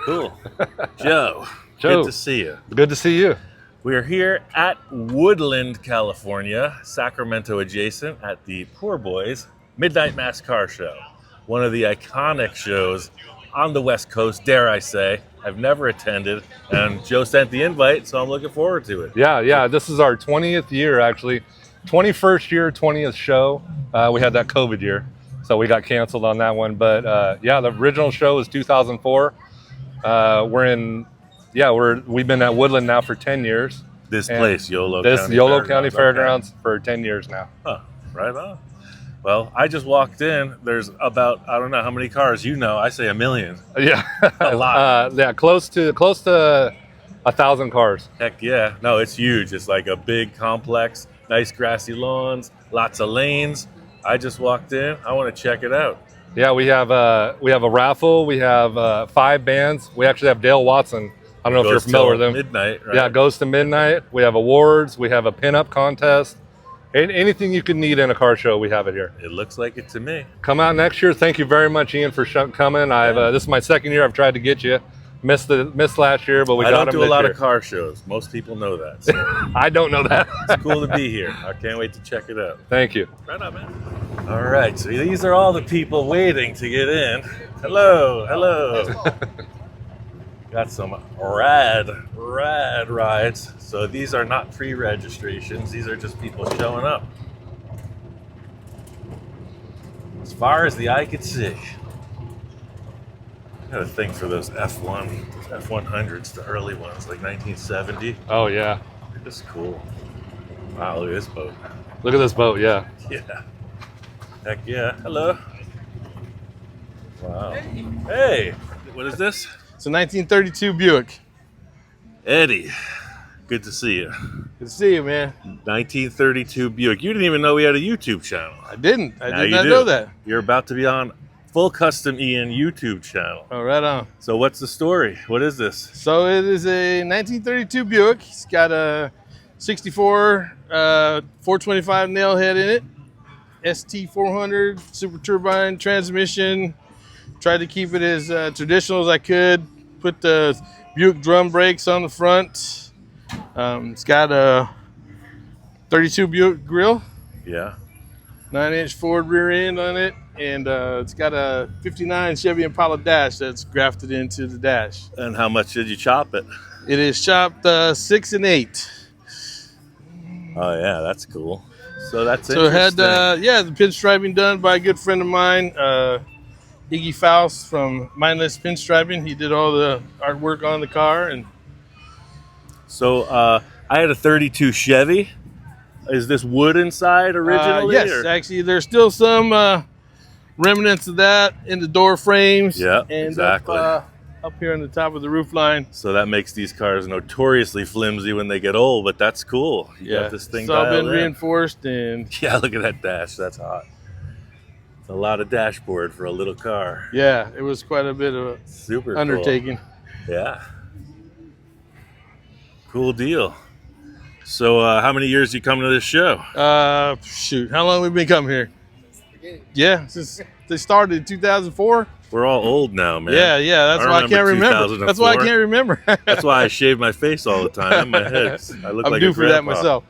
Cool. Joe, good to see you. Good to see you. We are here at Woodland, California, Sacramento adjacent, at the Poor Boys Midnight Mass Car Show. One of the iconic shows on the West Coast, dare I say. I've never attended, and Joe sent the invite, so I'm looking forward to it. Yeah. This is our 20th year, actually. 21st year, 20th show. We had that COVID year, so we got canceled on that one. But the original show was 2004. We've been at Woodland now for 10 years. This place, Yolo County Fairgrounds for 10 years now. Huh, right on. Well, I just walked in. There's about, I don't know how many cars you know. I say 1 million. Yeah. A lot. Close to 1,000 cars. Heck yeah. No, it's huge. It's like a big complex, nice grassy lawns, lots of lanes. I just walked in. I want to check it out. Yeah, we have a raffle. We have 5 bands. We actually have Dale Watson. I don't know if you're familiar with them. Midnight, right? Yeah, it goes to midnight. We have awards. We have a pinup contest. Anything you could need in a car show, we have it here. It looks like it to me. Come out next year. Thank you very much, Ian, for coming. This is my second year I've tried to get you. Missed last year, but we got him this year. I don't do a lot of car shows. Most people know that. So. I don't know that. It's cool to be here. I can't wait to check it out. Thank you. Right on, man. All right, so these are all the people waiting to get in. Hello. Got some rad rides. So these are not pre-registrations. These are just people showing up. As far as the eye could see. I got a thing for those F100s, the early ones, like 1970. Oh, yeah. They're just cool. Wow, look at this boat. Look at this boat, yeah. Yeah. Heck yeah. Hello. Wow. Hey, what is this? It's a 1932 Buick. Eddie, good to see you. Good to see you, man. 1932 Buick. You didn't even know we had a YouTube channel. I didn't. I Now did you not do. know that. You're about to be on Full Custom Ian YouTube channel. Oh, right on. So what's the story? What is this? So it is a 1932 Buick. It's got a 64 425 nail head in it. ST400 super turbine transmission. Tried to keep it as traditional as I could. Put the Buick drum brakes on the front. It's got a 32 Buick grill. Yeah. 9-inch Ford rear end on it. And it's got a 59 Chevy Impala dash that's grafted into the dash. And how much did you chop it? It is chopped 6 and 8. Oh yeah, that's cool. So that's So it had interesting. the pinstriping done by a good friend of mine, Iggy Faust from Mindless Pinstriping. He did all the artwork on the car. And So I had a 32 Chevy. Is this wood inside originally? yes, or? actually, there's still some remnants of that in the door frames. Yeah, and exactly. Up here on the top of the roof line. So that makes these cars notoriously flimsy when they get old, but that's cool. You got this thing it's all been dialed in. reinforced. And Yeah, look at that dash. That's hot. It's a lot of dashboard for a little car. yeah, it was quite a bit of a Super undertaking. Cool. Yeah. Cool deal. So how many years you come to this show? How long have we been coming here? Yeah, since they started in 2004. We're all old now, man. Yeah, that's why I can't remember. That's why I can't remember. That's why I shave my face all the time. My head. I look I'm like due a for that grandpa. myself.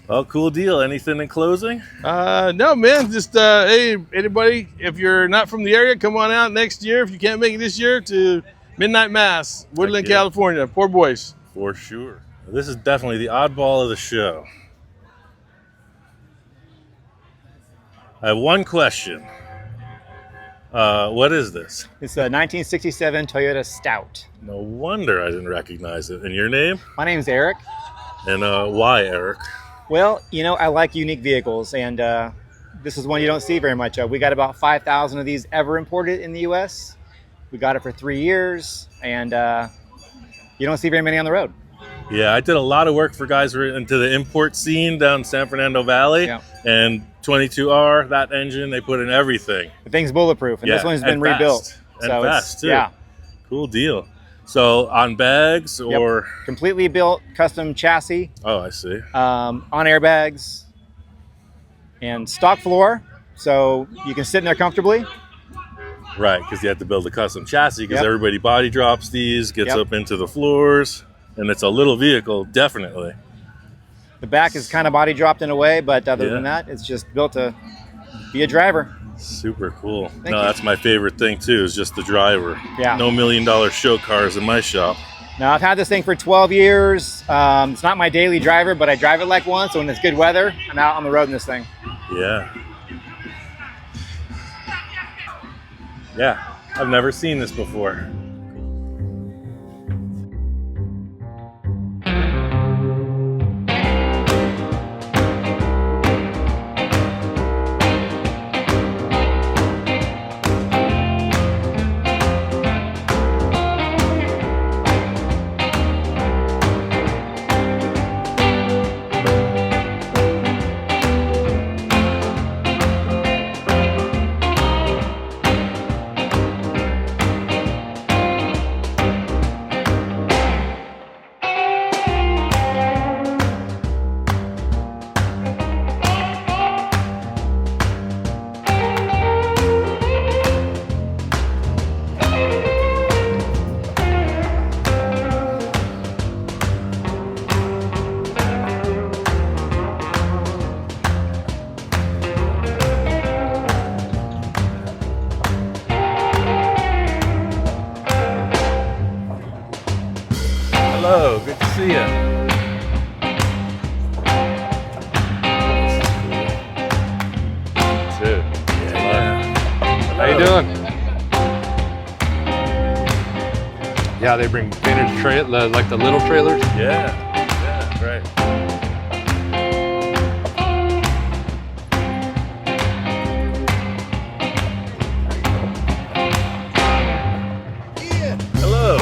Well, cool deal. Anything in closing? No, man. Just hey, anybody, if you're not from the area, come on out next year. If you can't make it this year, to Midnight Mass, Woodland, yeah. California. Poor boys. For sure. This is definitely the oddball of the show. I have one question. What is this? It's a 1967 Toyota Stout. No wonder I didn't recognize it. And your name? My name's Eric. And why, Eric? Well, I like unique vehicles, and this is one you don't see very much of. We got about 5,000 of these ever imported in the U.S. We got it for 3 years, and you don't see very many on the road. Yeah, I did a lot of work for guys who are into the import scene down San Fernando Valley. Yeah. And 22R, that engine, they put in everything. The thing's bulletproof, and this one's been rebuilt. And fast, too. Yeah. Cool deal. So on bags or? Yep. Completely built, custom chassis. Oh, I see. On airbags and stock floor, so you can sit in there comfortably. Right, because you have to build a custom chassis because Yep. everybody body drops these, gets Yep. up into the floors, and it's a little vehicle, definitely. The back is kind of body dropped in a way, but other Yeah. than that, it's just built to be a driver. Super cool. Thank No, you. that's my favorite thing too, is just the driver. Yeah. No $1 million show cars in my shop. Now, I've had this thing for 12 years. It's not my daily driver, but I drive it like one. So when it's good weather, I'm out on the road in this thing. Yeah. Yeah, I've never seen this before. Hello, good to see you. Dude, Yeah. how you doing? Yeah, they bring vintage like the little trailers. Yeah, yeah, right. Hello.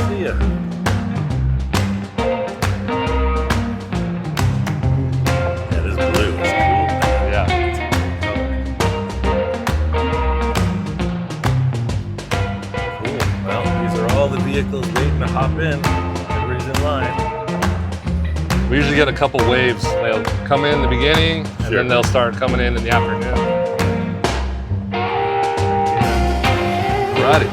See ya. Yeah, this blue is cool. Yeah. Cool. Well, these are all the vehicles waiting to hop in. Everybody's in line. We usually get a couple waves. They'll come in the beginning, and Sure. then they'll start coming in the afternoon. Alrighty.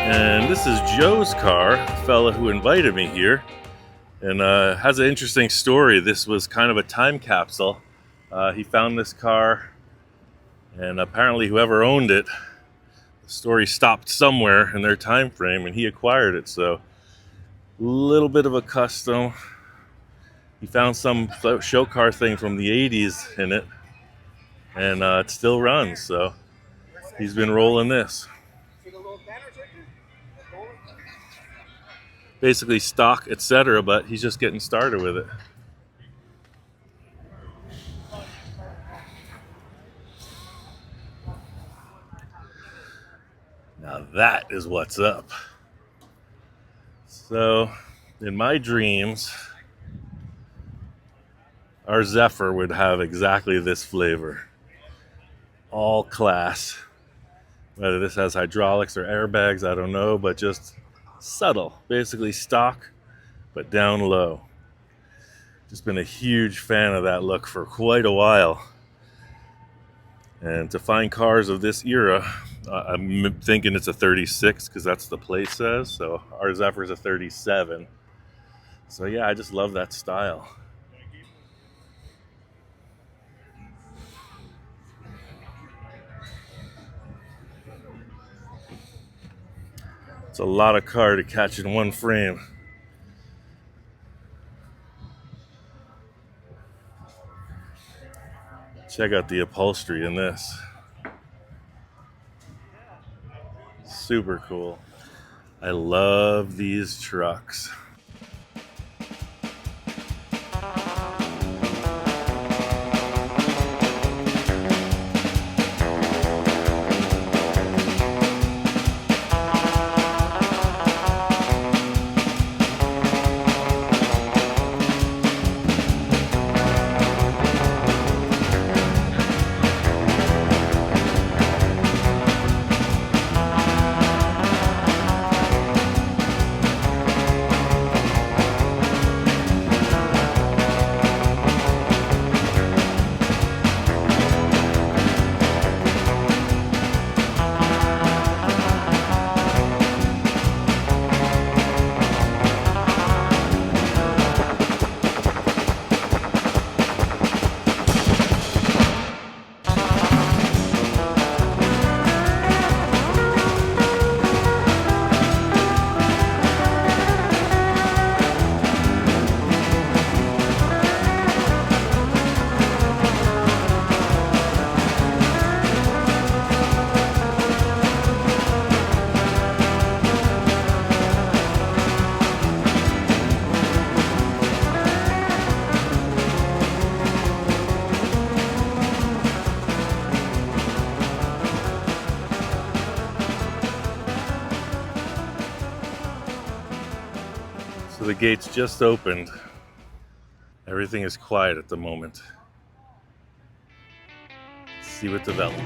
And this is Joe's car, the fella who invited me here, and has an interesting story. This was kind of a time capsule. He found this car, and apparently whoever owned it, the story stopped somewhere in their time frame, and he acquired it. So, a little bit of a custom. He found some show car thing from the 80s in it, and it still runs. So, he's been rolling this. Basically stock, etc., but he's just getting started with it. Now that is what's up. So, in my dreams, our Zephyr would have exactly this flavor. All class. Whether this has hydraulics or airbags, I don't know, but just subtle. Basically stock, but down low. Just been a huge fan of that look for quite a while. And to find cars of this era, I'm thinking it's a 36 because that's the plate says. So our Zephyr's a 37. So yeah, I just love that style. It's a lot of car to catch in one frame. Check out the upholstery in this. Super cool. I love these trucks. So the gates just opened. Everything is quiet at the moment. Let's see what develops.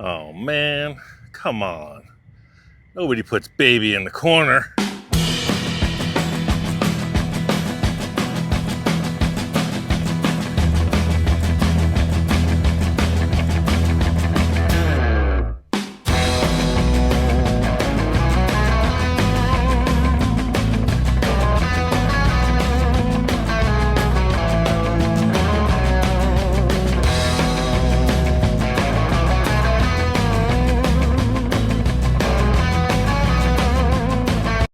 Oh man, come on. Nobody puts baby in the corner.